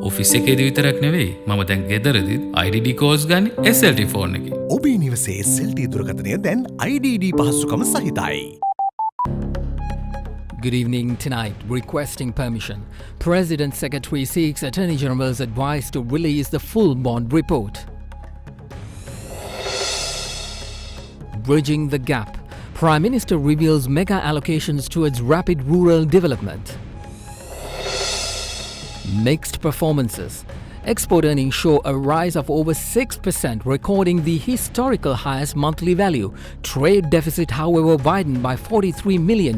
Office එකේදී විතරක් නෙවෙයි මම දැන් ගෙදරදිත් IDD කෝල්ස් ගන්නේ SLT ෆෝන් එකේ. ඔබේ නිවසේ SLT දුරකථනය දැන් IDD පහසුකම සහිතයි. Good evening. Tonight, requesting permission. President Secretary seeks Attorney General's advice to release the full bond report. Bridging the gap. Prime Minister reveals mega allocations towards rapid rural development. Mixed performances. Export earnings show a rise of over 6%, recording the historical highest monthly value. Trade deficit, however, widened by $43 million.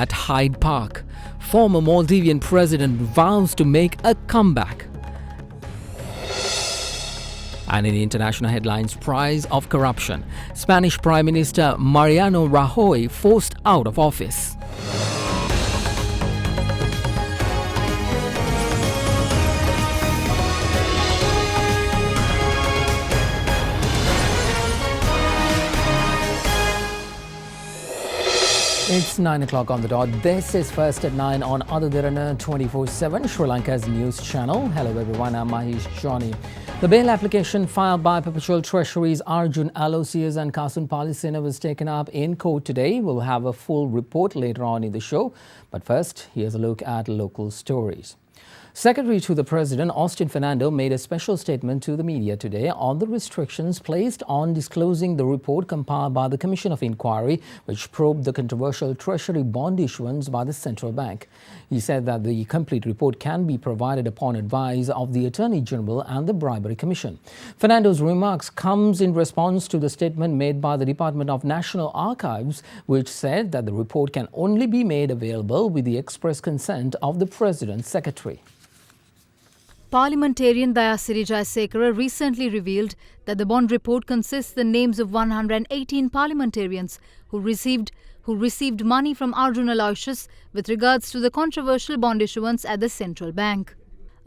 At Hyde Park, former Maldivian president vows to make a comeback. And in international headlines, price of corruption. Spanish Prime Minister Mariano Rajoy forced out of office. It's 9 o'clock on the dot. This is First at 9 on Derana 24/7, Sri Lanka's news channel. Hello everyone, I'm Mahesh Johnny. The bail application filed by Perpetual Treasuries Arjun Aloysius and Kasun Palisena was taken up in court today. We'll have a full report later on in the show. But first, here's a look at local stories. Secretary to the President, Austin Fernando, made a special statement to the media today on the restrictions placed on disclosing the report compiled by the Commission of Inquiry, which probed the controversial Treasury bond issuance by the central bank. He said that the complete report can be provided upon advice of the Attorney General and the Bribery Commission. Fernando's remarks comes in response to the statement made by the Department of National Archives, which said that the report can only be made available with the express consent of the President's Secretary. Parliamentarian Dayasiri Jayasekara recently revealed that the bond report consists the names of 118 parliamentarians who received money from Arjun Aloysius with regards to the controversial bond issuance at the central bank.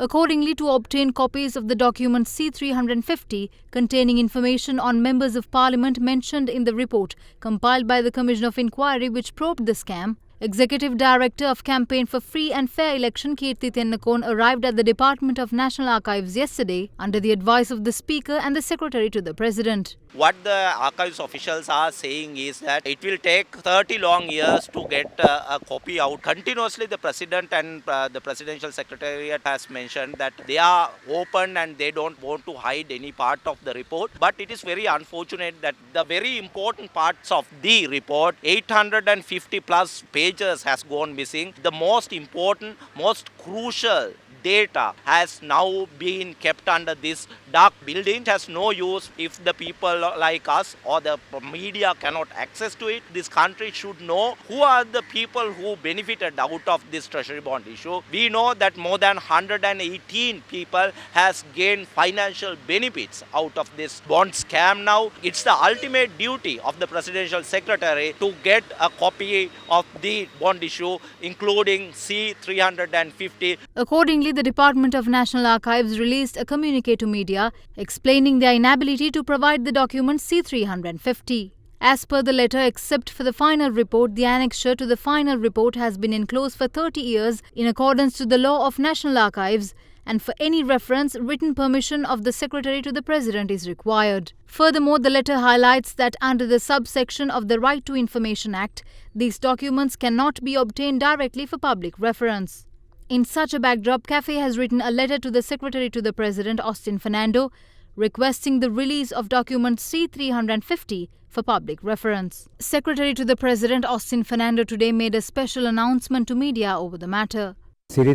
Accordingly, to obtain copies of the document C-350 containing information on members of parliament mentioned in the report compiled by the Commission of Inquiry which probed the scam, Executive Director of Campaign for Free and Fair Election Kirti Tennakon arrived at the Department of National Archives yesterday under the advice of the Speaker and the Secretary to the President. What the archives officials are saying is that it will take 30 long years to get a copy out. Continuously the President and the Presidential Secretariat has mentioned that they are open and they don't want to hide any part of the report. But it is very unfortunate that the very important parts of the report, 850 plus pages has gone missing. The most important, most crucial data has now been kept under this dark building. It has no use if the people like us or the media cannot access to it. This country should know who are the people who benefited out of this treasury bond issue. We know that more than 118 people has gained financial benefits out of this bond scam now. It's the ultimate duty of the Presidential Secretary to get a copy of the bond issue, including C-350. Accordingly, the Department of National Archives released a communique to media explaining their inability to provide the document C-350. As per the letter, except for the final report, the annexure to the final report has been enclosed for 30 years in accordance to the law of National Archives, and for any reference, written permission of the Secretary to the President is required. Furthermore, the letter highlights that under the subsection of the Right to Information Act, these documents cannot be obtained directly for public reference. In such a backdrop, CAFE has written a letter to the Secretary to the President, Austin Fernando, requesting the release of document C-350 for public reference. Secretary to the President, Austin Fernando, today made a special announcement to media over the matter. These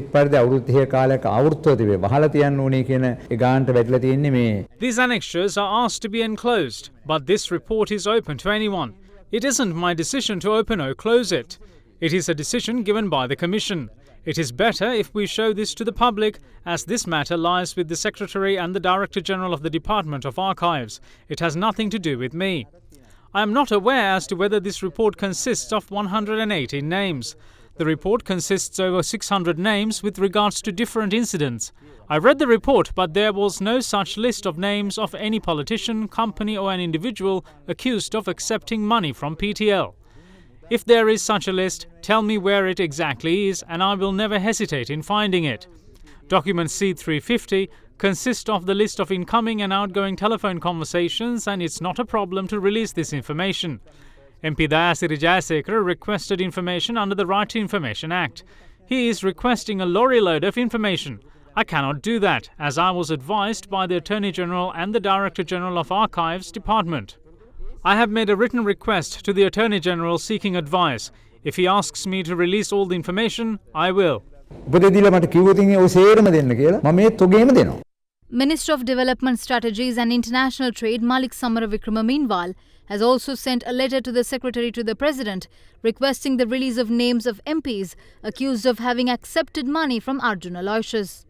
annexures are asked to be enclosed, but this report is open to anyone. It isn't my decision to open or close it. It is a decision given by the Commission. It is better if we show this to the public, as this matter lies with the Secretary and the Director General of the Department of Archives. It has nothing to do with me. I am not aware as to whether this report consists of 118 names. The report consists over 600 names with regards to different incidents. I read the report, but there was no such list of names of any politician, company or an individual accused of accepting money from PTL. If there is such a list, tell me where it exactly is and I will never hesitate in finding it. Document C350 consists of the list of incoming and outgoing telephone conversations, and it's not a problem to release this information. MP Dayasiri Jayasekara requested information under the Right to Information Act. He is requesting a lorry load of information. I cannot do that, as I was advised by the Attorney General and the Director General of Archives Department. I have made a written request to the Attorney General seeking advice. If he asks me to release all the information, I will. Minister of Development Strategies and International Trade Malik Samaravikrama meanwhile has also sent a letter to the Secretary to the President requesting the release of names of MPs accused of having accepted money from Arjun Aloysius.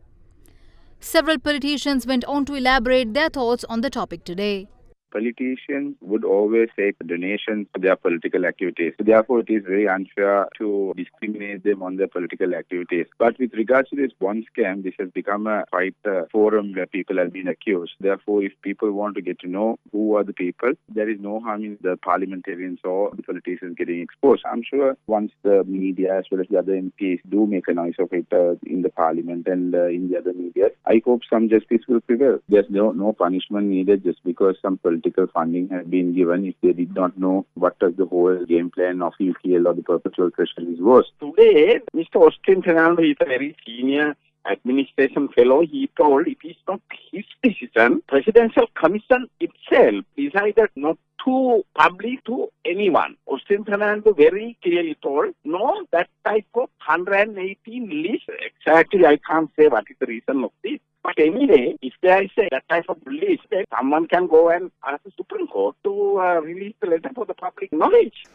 Several politicians went on to elaborate their thoughts on the topic today. Politicians would always take donations for their political activities. Therefore, it is very unfair to discriminate them on their political activities. But with regards to this bond scam, this has become a fight forum where people have been accused. Therefore, if people want to get to know who are the people, there is no harm in the parliamentarians or the politicians getting exposed. I'm sure once the media as well as the other MPs do make a noise of it in the parliament and in the other media, I hope some justice will prevail. There's no punishment needed just because some political funding has been given if they did not know what the whole game plan of UPL or the Perpetual Treasuries was. Today, Mr. Austin Fernando is a very senior administration fellow. He told it is not his decision. Presidential Commission itself decided not to publish to anyone. Austin Fernando very clearly told, no, that type of 118 list. Exactly, I can't say what is the reason of this. But anyway, if there is that type of list, then someone can go and ask the Supreme Court to release the letter for the public knowledge.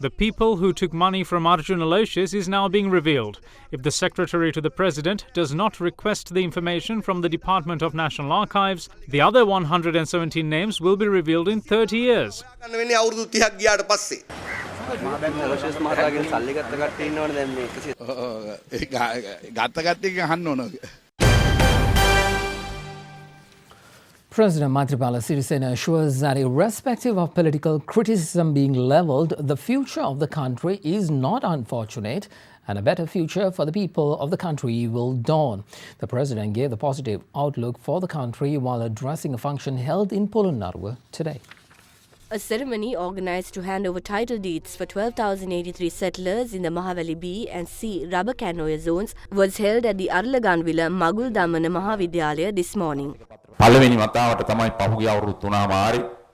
The people who took money from Arjun Aloysius is now being revealed. If the Secretary to the President does not request the information from the Department of National Archives, the other 117 names will be revealed in 30 years. President Maithripala Sirisena assures that irrespective of political criticism being levelled, the future of the country is not unfortunate and a better future for the people of the country will dawn. The President gave the positive outlook for the country while addressing a function held in Polonnaruwa today. A ceremony organised to hand over title deeds for 12,083 settlers in the Mahaweli B and C rubber canoe zones was held at the Arlaganvila Magul Damana Mahavidyalaya this morning.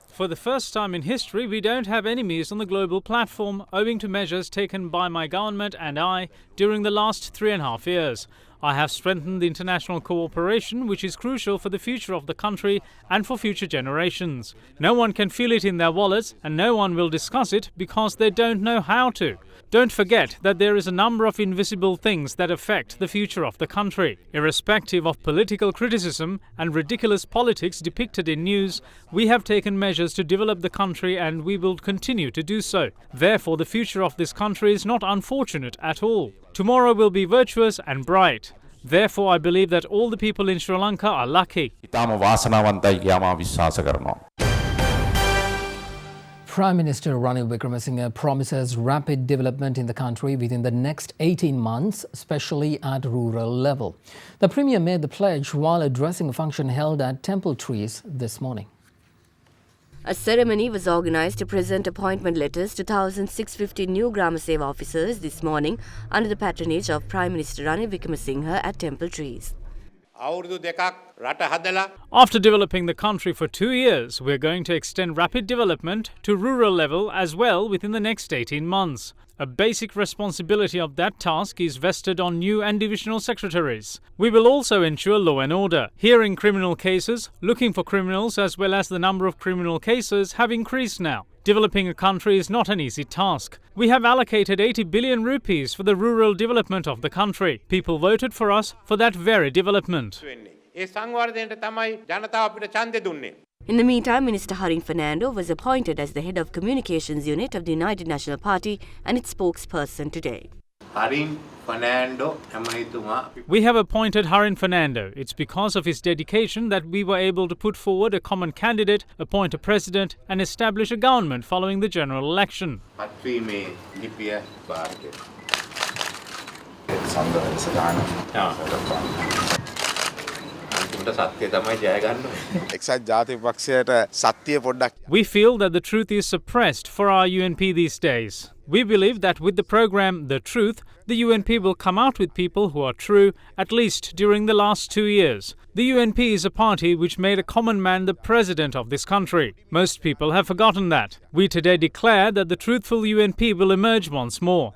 For the first time in history, we don't have enemies on the global platform owing to measures taken by my government and I during the last 3.5 years. I have strengthened the international cooperation which is crucial for the future of the country and for future generations. No one can feel it in their wallets and no one will discuss it because they don't know how to. Don't forget that there is a number of invisible things that affect the future of the country. Irrespective of political criticism and ridiculous politics depicted in news, we have taken measures to develop the country and we will continue to do so. Therefore, the future of this country is not unfortunate at all. Tomorrow will be virtuous and bright. Therefore, I believe that all the people in Sri Lanka are lucky. Prime Minister Ranil Wickremesinghe promises rapid development in the country within the next 18 months, especially at rural level. The Premier made the pledge while addressing a function held at Temple Trees this morning. A ceremony was organised to present appointment letters to 1,650 new Grama Seva officers this morning under the patronage of Prime Minister Ranil Wickremesinghe at Temple Trees. After developing the country for 2 years, we're going to extend rapid development to rural level as well within the next 18 months. A basic responsibility of that task is vested on new and divisional secretaries. We will also ensure law and order. Hearing criminal cases, looking for criminals as well as the number of criminal cases have increased now. Developing a country is not an easy task. We have allocated 80 billion rupees for the rural development of the country. People voted for us for that very development. In the meantime, Minister Harin Fernando was appointed as the head of communications unit of the United National Party and its spokesperson today. We have appointed Harin Fernando. It's because of his dedication that we were able to put forward a common candidate, appoint a president, and establish a government following the general election. We feel that the truth is suppressed for our UNP these days. We believe that with the program The Truth, the UNP will come out with people who are true, at least during the last 2 years. The UNP is a party which made a common man the president of this country. Most people have forgotten that. We today declare that the truthful UNP will emerge once more.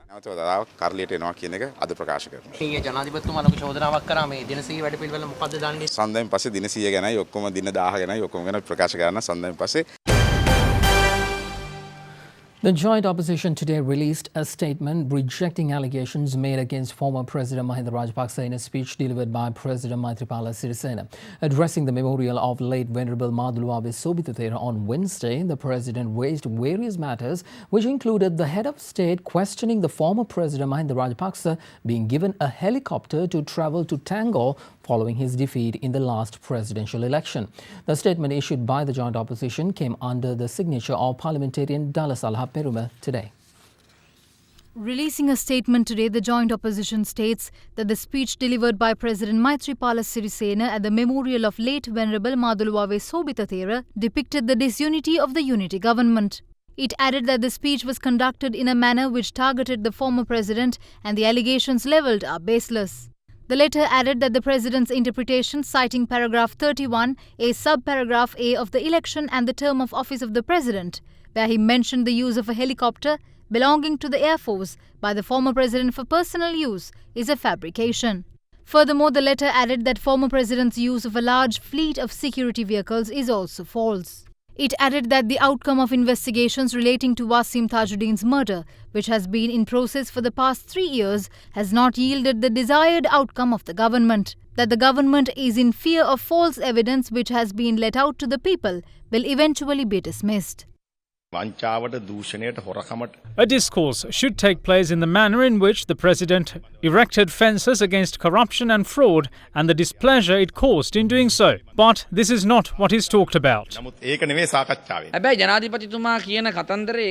The joint opposition today released a statement rejecting allegations made against former President Mahinda Rajapaksa in a speech delivered by President Maithri Sirisena. Addressing the memorial of late Venerable Maduluabe Sobithuthera on Wednesday, the President raised various matters which included the head of state questioning the former President Mahinda Rajapaksa being given a helicopter to travel to Tangor following his defeat in the last presidential election. The statement issued by the joint opposition came under the signature of parliamentarian Dalasalha Peruma today. Releasing a statement today, the joint opposition states that the speech delivered by President Maithripala Sirisena at the memorial of late Venerable Maduluabe Sobithuthera depicted the disunity of the unity government. It added that the speech was conducted in a manner which targeted the former president and the allegations levelled are baseless. The letter added that the President's interpretation, citing paragraph 31, a subparagraph A of the election and the term of office of the President, where he mentioned the use of a helicopter belonging to the Air Force by the former President for personal use, is a fabrication. Furthermore, the letter added that former President's use of a large fleet of security vehicles is also false. It added that the outcome of investigations relating to Wasim Tajuddin's murder, which has been in process for the past 3 years, has not yielded the desired outcome of the government. That the government is in fear of false evidence which has been let out to the people will eventually be dismissed. A discourse should take place in the manner in which the President erected fences against corruption and fraud and the displeasure it caused in doing so. But this is not what is talked about.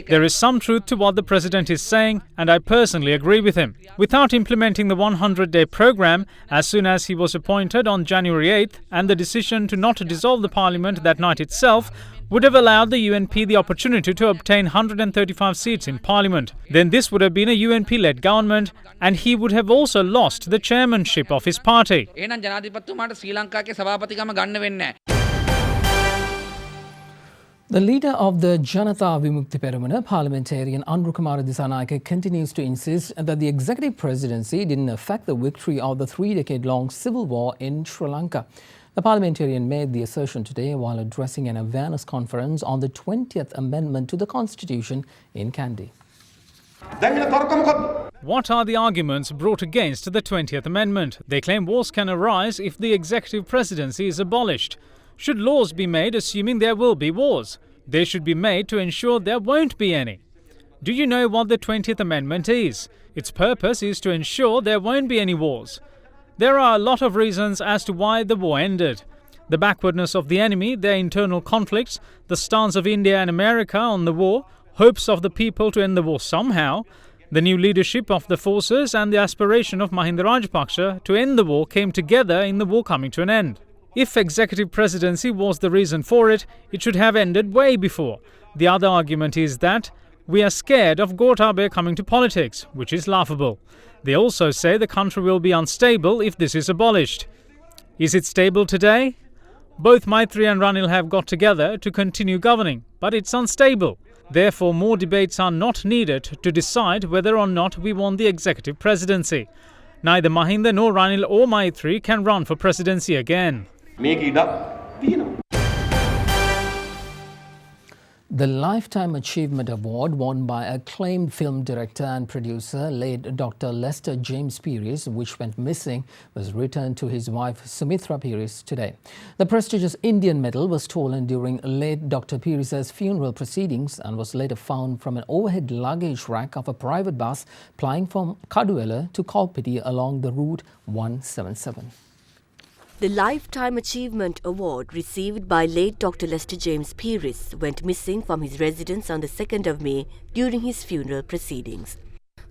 There is some truth to what the President is saying, and I personally agree with him. Without implementing the 100-day program, as soon as he was appointed on January 8th, and the decision to not dissolve the Parliament that night itself, would have allowed the UNP the opportunity to obtain 135 seats in Parliament. Then this would have been a UNP-led government, and he would have also lost the chairmanship of his party. The leader of the Janata Vimukthi Peramuna, parliamentarian Anrukumara Disanayake, continues to insist that the executive presidency didn't affect the victory of the 3-decade-long civil war in Sri Lanka. The parliamentarian made the assertion today while addressing an awareness conference on the 20th Amendment to the Constitution in Kandy. What are the arguments brought against the 20th Amendment? They claim wars can arise if the executive presidency is abolished. Should laws be made assuming there will be wars? They should be made to ensure there won't be any. Do you know what the 20th Amendment is? Its purpose is to ensure there won't be any wars. There are a lot of reasons as to why the war ended. The backwardness of the enemy, their internal conflicts, the stance of India and America on the war, hopes of the people to end the war somehow, the new leadership of the forces and the aspiration of Mahinda Rajapaksa to end the war came together in the war coming to an end. If executive presidency was the reason for it, it should have ended way before. The other argument is that we are scared of Gotabaya coming to politics, which is laughable. They also say the country will be unstable if this is abolished. Is it stable today? Both Maithri and Ranil have got together to continue governing, but it's unstable. Therefore, more debates are not needed to decide whether or not we want the executive presidency. Neither Mahinda nor Ranil or Maithri can run for presidency again. The Lifetime Achievement Award won by acclaimed film director and producer late Dr. Lester James Pieris, which went missing, was returned to his wife Sumitra Pieris today. The prestigious Indian medal was stolen during late Dr. Pieris' funeral proceedings and was later found from an overhead luggage rack of a private bus plying from Kaduela to Kolpiti along the route 177. The Lifetime Achievement Award received by late Dr. Lester James Pieris went missing from his residence on the 2nd of May during his funeral proceedings.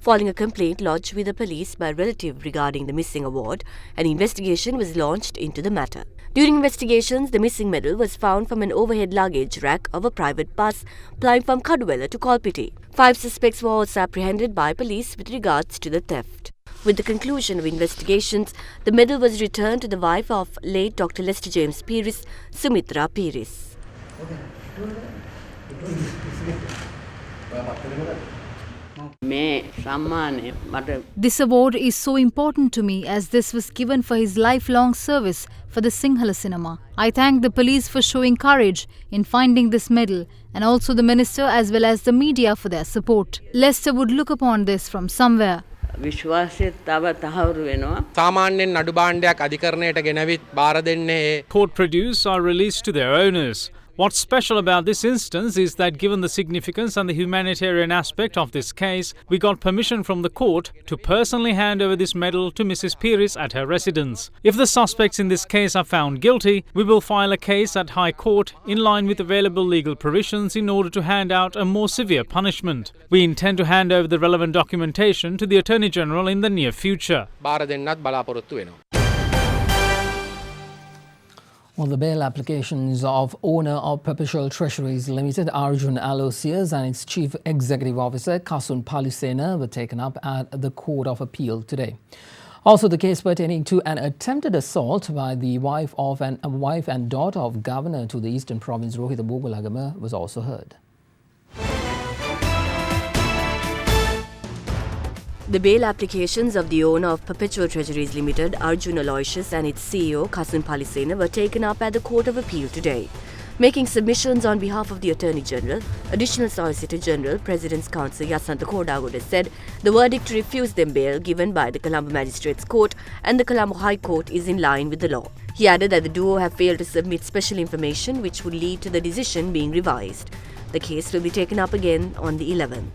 Following a complaint lodged with the police by a relative regarding the missing award, an investigation was launched into the matter. During investigations, the missing medal was found from an overhead luggage rack of a private bus plying from Kaduela to Kolpiti. 5 suspects were also apprehended by police with regards to the theft. With the conclusion of investigations, the medal was returned to the wife of late Dr. Lester James Pieris, Sumitra Pieris. This award is so important to me as this was given for his lifelong service for the Sinhala cinema. I thank the police for showing courage in finding this medal and also the minister as well as the media for their support. Lester would look upon this from somewhere. Court produce are released to their owners. What's special about this instance is that given the significance and the humanitarian aspect of this case, we got permission from the court to personally hand over this medal to Mrs. Pieris at her residence. If the suspects in this case are found guilty, we will file a case at High Court in line with available legal provisions in order to hand out a more severe punishment. We intend to hand over the relevant documentation to the Attorney General in the near future. Well, the bail applications of owner of Perpetual Treasuries Limited, Arjun Aloysius, and its Chief Executive Officer, Kasun Palisena, were taken up at the Court of Appeal today. Also, the case pertaining to an attempted assault by the wife and daughter of Governor to the Eastern Province, Rohita Bogolagama, was also heard. The bail applications of the owner of Perpetual Treasuries Limited, Arjun Aloysius, and its CEO, Kasun Palisena, were taken up at the Court of Appeal today. Making submissions on behalf of the Attorney General, Additional Solicitor General, President's Counsel Yasantha Kodagoda said the verdict to refuse them bail given by the Colombo Magistrates Court and the Colombo High Court is in line with the law. He added that the duo have failed to submit special information which would lead to the decision being revised. The case will be taken up again on the 11th.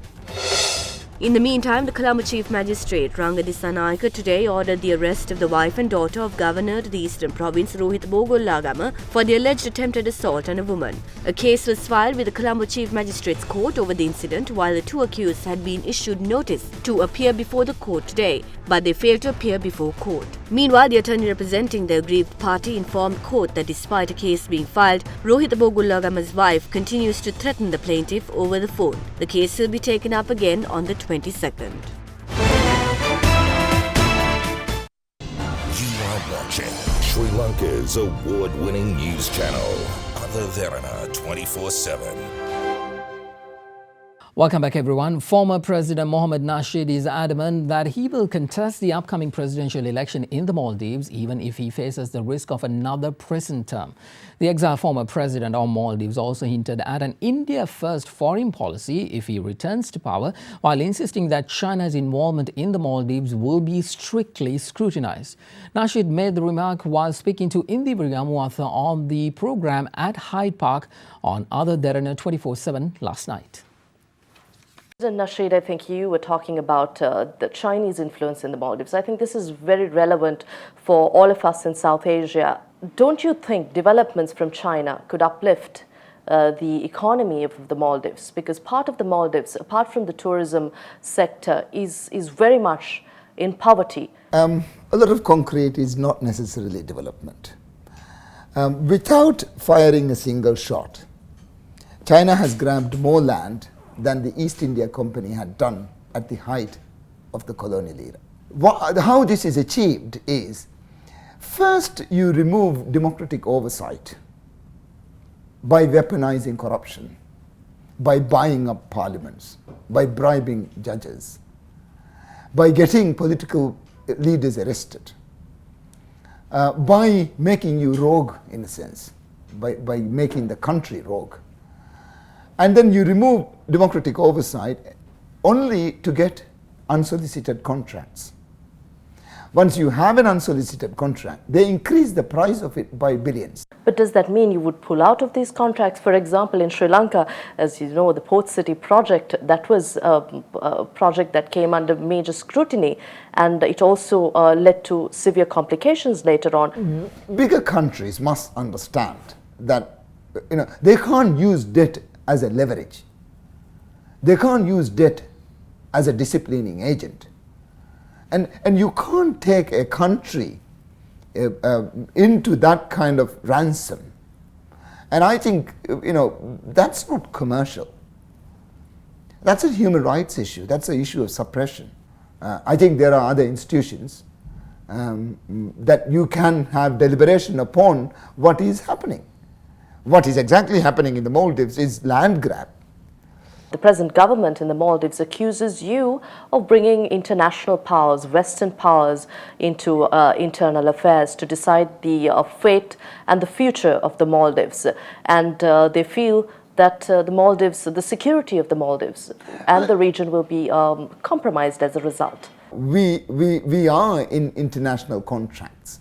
In the meantime, the Colombo Chief Magistrate Ranga Dissanayake today ordered the arrest of the wife and daughter of Governor to the Eastern Province Rohita Bogolagama for the alleged attempted assault on a woman. A case was filed with the Colombo Chief Magistrates Court over the incident while the 2 accused had been issued notice to appear before the court today, but they failed to appear before court. Meanwhile, the attorney representing the aggrieved party informed court that despite a case being filed, Rohita Bogolagama's wife continues to threaten the plaintiff over the phone. The case will be taken up again on the 22nd. You are watching Sri Lanka's award-winning news channel, Derana 24/7. Welcome back, everyone. Former President Mohamed Nasheed is adamant that he will contest the upcoming presidential election in the Maldives, even if he faces the risk of another prison term. The exiled former president of Maldives also hinted at an India-first foreign policy if he returns to power, while insisting that China's involvement in the Maldives will be strictly scrutinized. Nasheed made the remark while speaking to Indi Vrigamuatha on the program at Hyde Park on Derana 24/7 last night. Nasheed, I think you were talking about the Chinese influence in the Maldives. I think this is very relevant for all of us in South Asia. Don't you think developments from China could uplift the economy of the Maldives? Because part of the Maldives, apart from the tourism sector, is very much in poverty. A lot of concrete is not necessarily development. Without firing a single shot, China has grabbed more land than the East India Company had done at the height of the colonial era. How this is achieved is, first you remove democratic oversight by weaponizing corruption, by buying up parliaments, by bribing judges, by getting political leaders arrested, by making you rogue in a sense, by making the country rogue. and then you remove democratic oversight only to get unsolicited contracts. Once you have an unsolicited contract, they increase the price of it by billions. But does that mean you would pull out of these contracts? For example, in Sri Lanka, as you know, the Port City project, that was a project that came under major scrutiny, and it also led to severe complications later on. Bigger countries must understand that they can't use debt as a leverage. They can't use debt as a disciplining agent. And you can't take a country into that kind of ransom. And I think, that's not commercial. That's a human rights issue. That's an issue of suppression. I think there are other institutions that you can have deliberation upon what is happening. What is exactly happening in the Maldives is land grab. The present government in the Maldives accuses you of bringing international powers, Western powers, into internal affairs to decide the fate and the future of the Maldives. And they feel that the Maldives, the security of the Maldives and the region will be compromised as a result. We are in international contracts.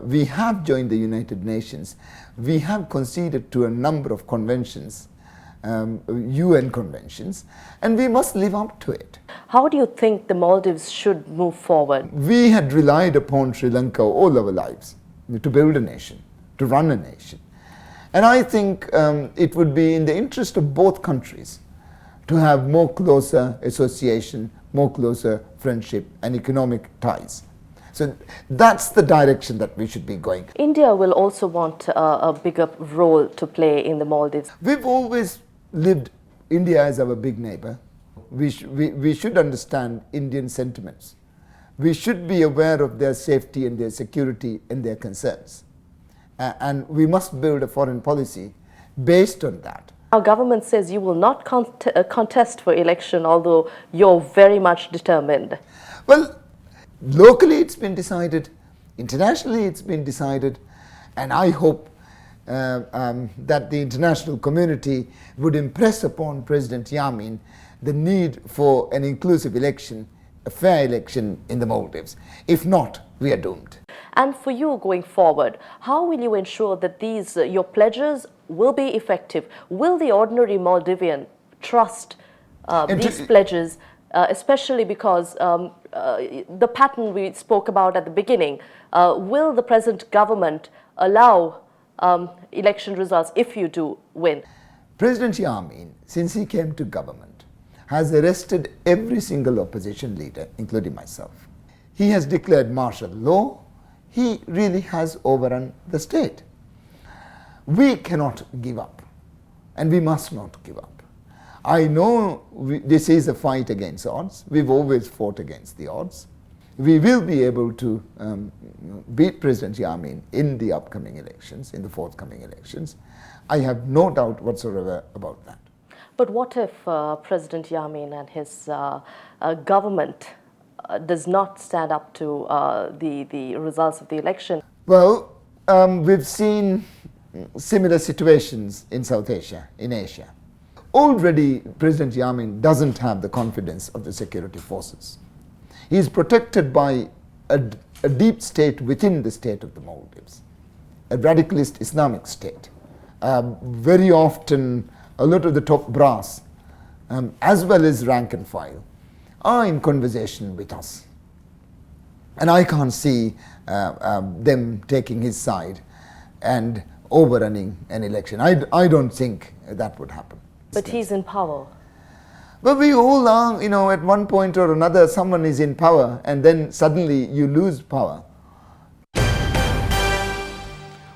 We have joined the United Nations. We have conceded to a number of conventions, UN conventions, and we must live up to it. How do you think the Maldives should move forward? We had relied upon Sri Lanka all our lives to build a nation, to run a nation. And I think it would be in the interest of both countries to have more closer association, more closer friendship and economic ties. So that's the direction that we should be going. India will also want a bigger role to play in the Maldives. We've always lived India as our big neighbor. We should understand Indian sentiments. We should be aware of their safety and their security and their concerns. And we must build a foreign policy based on that. Our government says you will not contest for election, although you're very much determined. Well, locally it's been decided, internationally it's been decided, and I hope that the international community would impress upon President Yamin the need for an inclusive election, a fair election in the Maldives. If not, we are doomed. And for you going forward, how will you ensure that these your pledges will be effective? Will the ordinary Maldivian trust these pledges, especially because the pattern we spoke about at the beginning? Will the present government allow election results if you do win? President Yamin, since he came to government, has arrested every single opposition leader, including myself. He has declared martial law. He really has overrun the state. We cannot give up, and we must not give up. I know this is a fight against odds. We've always fought against the odds. We will be able to beat President Yamin in the upcoming elections, in the forthcoming elections. I have no doubt whatsoever about that. But what if President Yamin and his government does not stand up to the results of the election? Well, we've seen similar situations in South Asia, in Asia. Already, President Yamin doesn't have the confidence of the security forces. He is protected by a deep state within the state of the Maldives, a radicalist Islamic state. Very often, a lot of the top brass, as well as rank and file, are in conversation with us. And I can't see them taking his side and overrunning an election. I don't think that would happen. But he's in power. Well, we all are, at one point or another, someone is in power and then suddenly you lose power.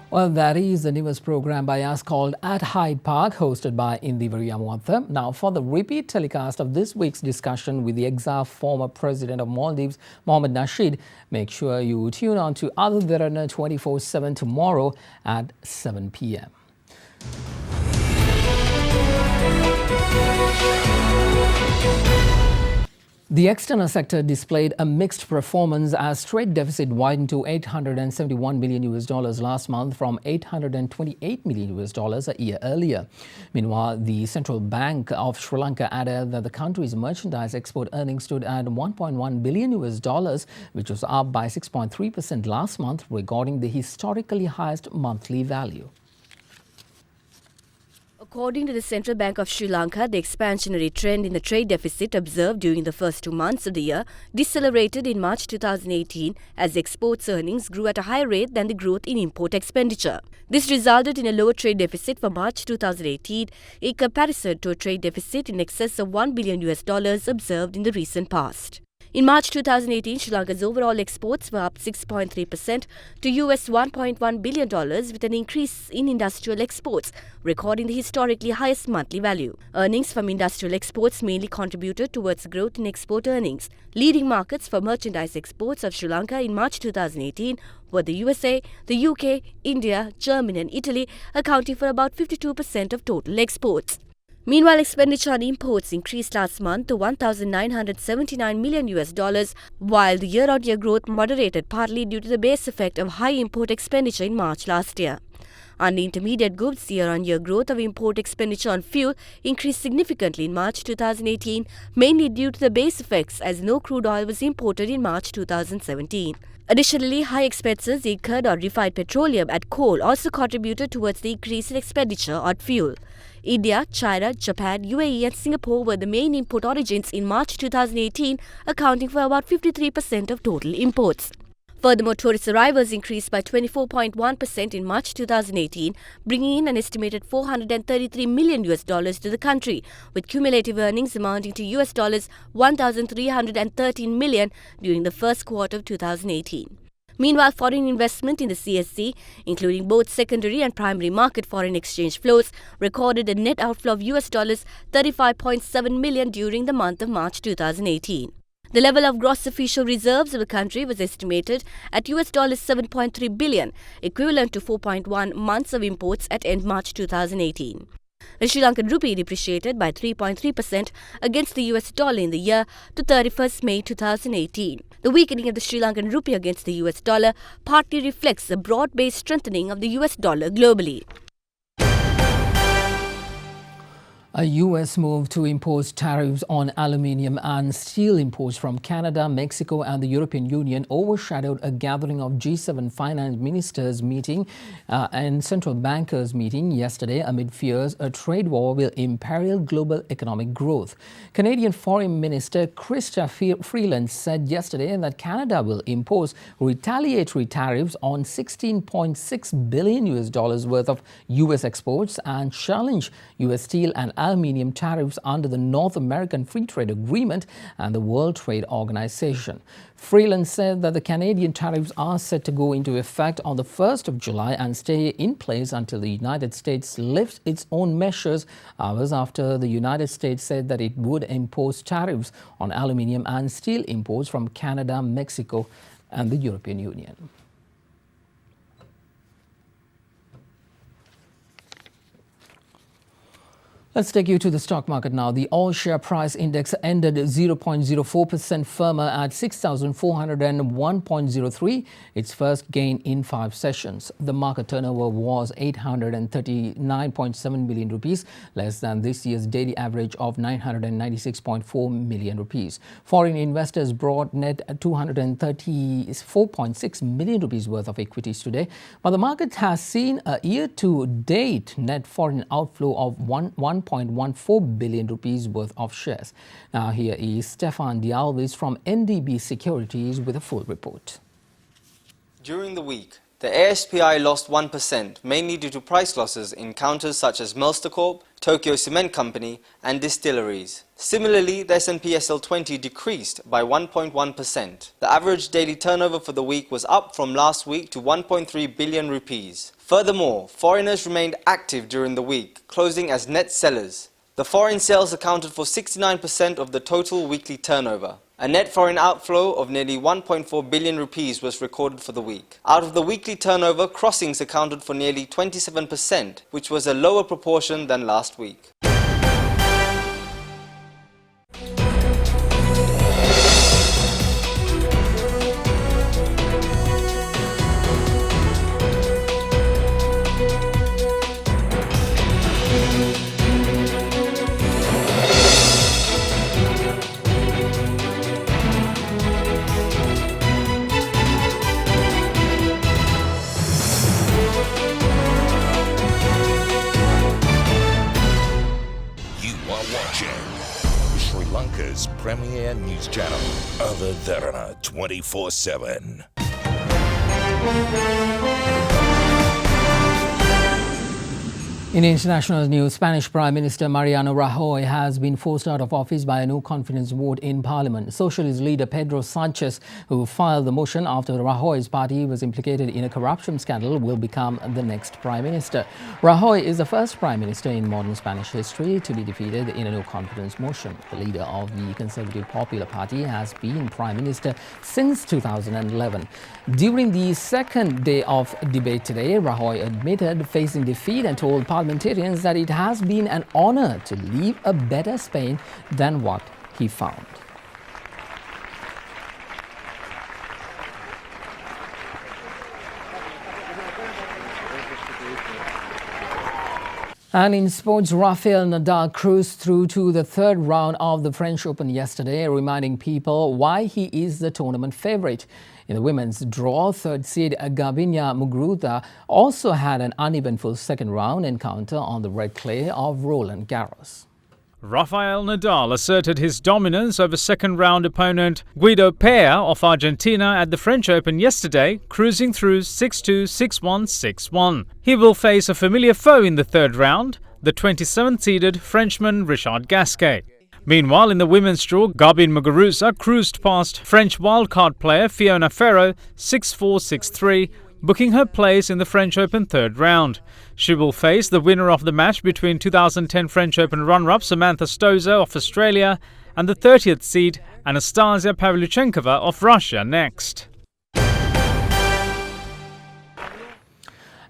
Well, that is the newest program by us called At Hyde Park, hosted by Indi Variamwantha. Now, for the repeat telecast of this week's discussion with the exiled former president of Maldives, Mohamed Nasheed, make sure you tune on to Other Derana 24/7 tomorrow at 7 p.m. The external sector displayed a mixed performance as trade deficit widened to $871 million last month from $828 million a year earlier. Meanwhile, the Central Bank of Sri Lanka added that the country's merchandise export earnings stood at $1.1 billion, which was up by 6.3% last month, recording the historically highest monthly value. According to the Central Bank of Sri Lanka, the expansionary trend in the trade deficit observed during the first 2 months of the year decelerated in March 2018 as exports earnings grew at a higher rate than the growth in import expenditure. This resulted in a lower trade deficit for March 2018 in comparison to a trade deficit in excess of $1 billion observed in the recent past. In March 2018, Sri Lanka's overall exports were up 6.3% to US $1.1 billion with an increase in industrial exports, recording the historically highest monthly value. Earnings from industrial exports mainly contributed towards growth in export earnings. Leading markets for merchandise exports of Sri Lanka in March 2018 were the USA, the UK, India, Germany and Italy, accounting for about 52% of total exports. Meanwhile, expenditure on imports increased last month to $1,979 million, while the year-on-year growth moderated partly due to the base effect of high import expenditure in March last year. On intermediate goods, year-on-year growth of import expenditure on fuel increased significantly in March 2018, mainly due to the base effects as no crude oil was imported in March 2017. Additionally, high expenses incurred on refined petroleum and coal also contributed towards the increase in expenditure on fuel. India, China, Japan, UAE and Singapore were the main import origins in March 2018, accounting for about 53% of total imports. Furthermore, tourist arrivals increased by 24.1% in March 2018, bringing in an estimated $433 million to the country, with cumulative earnings amounting to US $1,313 million during the first quarter of 2018. Meanwhile, foreign investment in the CSC, including both secondary and primary market foreign exchange flows, recorded a net outflow of US $35.7 million during the month of March 2018. The level of gross official reserves of the country was estimated at US $7.3 billion, equivalent to 4.1 months of imports at end March 2018. The Sri Lankan rupee depreciated by 3.3% against the US dollar in the year to 31st May 2018. The weakening of the Sri Lankan rupee against the US dollar partly reflects the broad-based strengthening of the US dollar globally. A U.S. move to impose tariffs on aluminium and steel imports from Canada, Mexico and the European Union overshadowed a gathering of G7 finance ministers meeting and central bankers meeting yesterday amid fears a trade war will imperil global economic growth. Canadian Foreign Minister Chrystia Freeland said yesterday that Canada will impose retaliatory tariffs on $16.6 billion worth of U.S. exports and challenge U.S. steel and aluminium tariffs under the North American Free Trade Agreement and the World Trade Organization. Freeland said that the Canadian tariffs are set to go into effect on the 1st of July and stay in place until the United States lifts its own measures, hours after the United States said that it would impose tariffs on aluminium and steel imports from Canada, Mexico and the European Union. Let's take you to the stock market now. The all-share price index ended 0.04% firmer at 6,401.03, its first gain in 5 sessions. The market turnover was 839.7 million rupees, less than this year's daily average of 996.4 million rupees. Foreign investors brought net 234.6 million rupees worth of equities today, but the market has seen a year-to-date net foreign outflow of 1.14 billion rupees worth of shares. Now here is Stefan Dialvis from NDB Securities with a full report. During the week, the ASPI lost 1%, mainly due to price losses in counters such as Melster Corp, Tokyo Cement Company and distilleries. Similarly, the S&P SL20 decreased by 1.1%. The average daily turnover for the week was up from last week to 1.3 billion rupees. Furthermore, foreigners remained active during the week, closing as net sellers. The foreign sales accounted for 69% of the total weekly turnover. A net foreign outflow of nearly 1.4 billion rupees was recorded for the week. Out of the weekly turnover, crossings accounted for nearly 27%, which was a lower proportion than last week. on-air news channel. Other Derana 24/7. In international news, Spanish Prime Minister Mariano Rajoy has been forced out of office by a no-confidence vote in Parliament. Socialist leader Pedro Sanchez, who filed the motion after Rajoy's party was implicated in a corruption scandal, will become the next Prime Minister. Rajoy is the first Prime Minister in modern Spanish history to be defeated in a no-confidence motion. The leader of the Conservative Popular Party has been Prime Minister since 2011. During the second day of debate today, Rajoy admitted facing defeat and told parliamentarians that it has been an honor to leave a better Spain than what he found. And in sports, Rafael Nadal cruised through to the third round of the French Open yesterday, reminding people why he is the tournament favourite. In the women's draw, third seed Garbiñe Muguruza also had an uneventful second round encounter on the red clay of Roland Garros. Rafael Nadal asserted his dominance over second-round opponent Guido Pea of Argentina at the French Open yesterday, cruising through 6-2, 6-1, 6-1. He will face a familiar foe in the third round, the 27th-seeded Frenchman Richard Gasquet. Meanwhile, in the women's draw, Garbiñe Muguruza cruised past French wildcard player Fiona Ferro 6-4, 6-3, booking her place in the French Open third round. She will face the winner of the match between 2010 French Open runner-up Samantha Stosur of Australia and the 30th seed Anastasia Pavlyuchenkova of Russia next.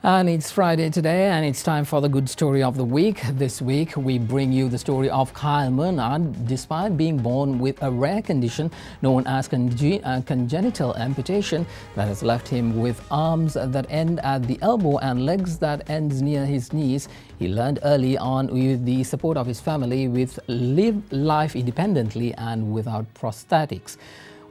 And it's Friday today, and it's time for the good story of the week. This week, we bring you the story of Kyle Mernard. Despite being born with a rare condition known as congenital amputation that has left him with arms that end at the elbow and legs that ends near his knees, he learned early on, with the support of his family, with live life independently and without prosthetics.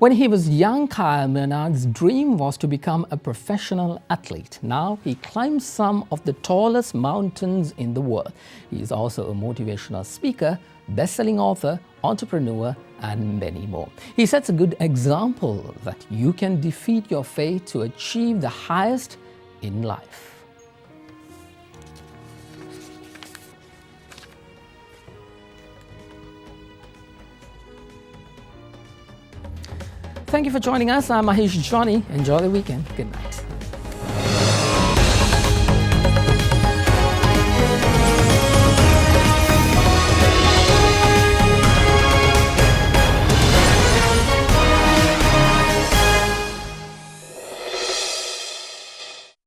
When he was young, Kyle Mernard's dream was to become a professional athlete. Now he climbs some of the tallest mountains in the world. He is also a motivational speaker, best-selling author, entrepreneur, and many more. He sets a good example that you can defeat your fate to achieve the highest in life. Thank you for joining us. I'm Mahesh Johnny. Enjoy the weekend. Good night.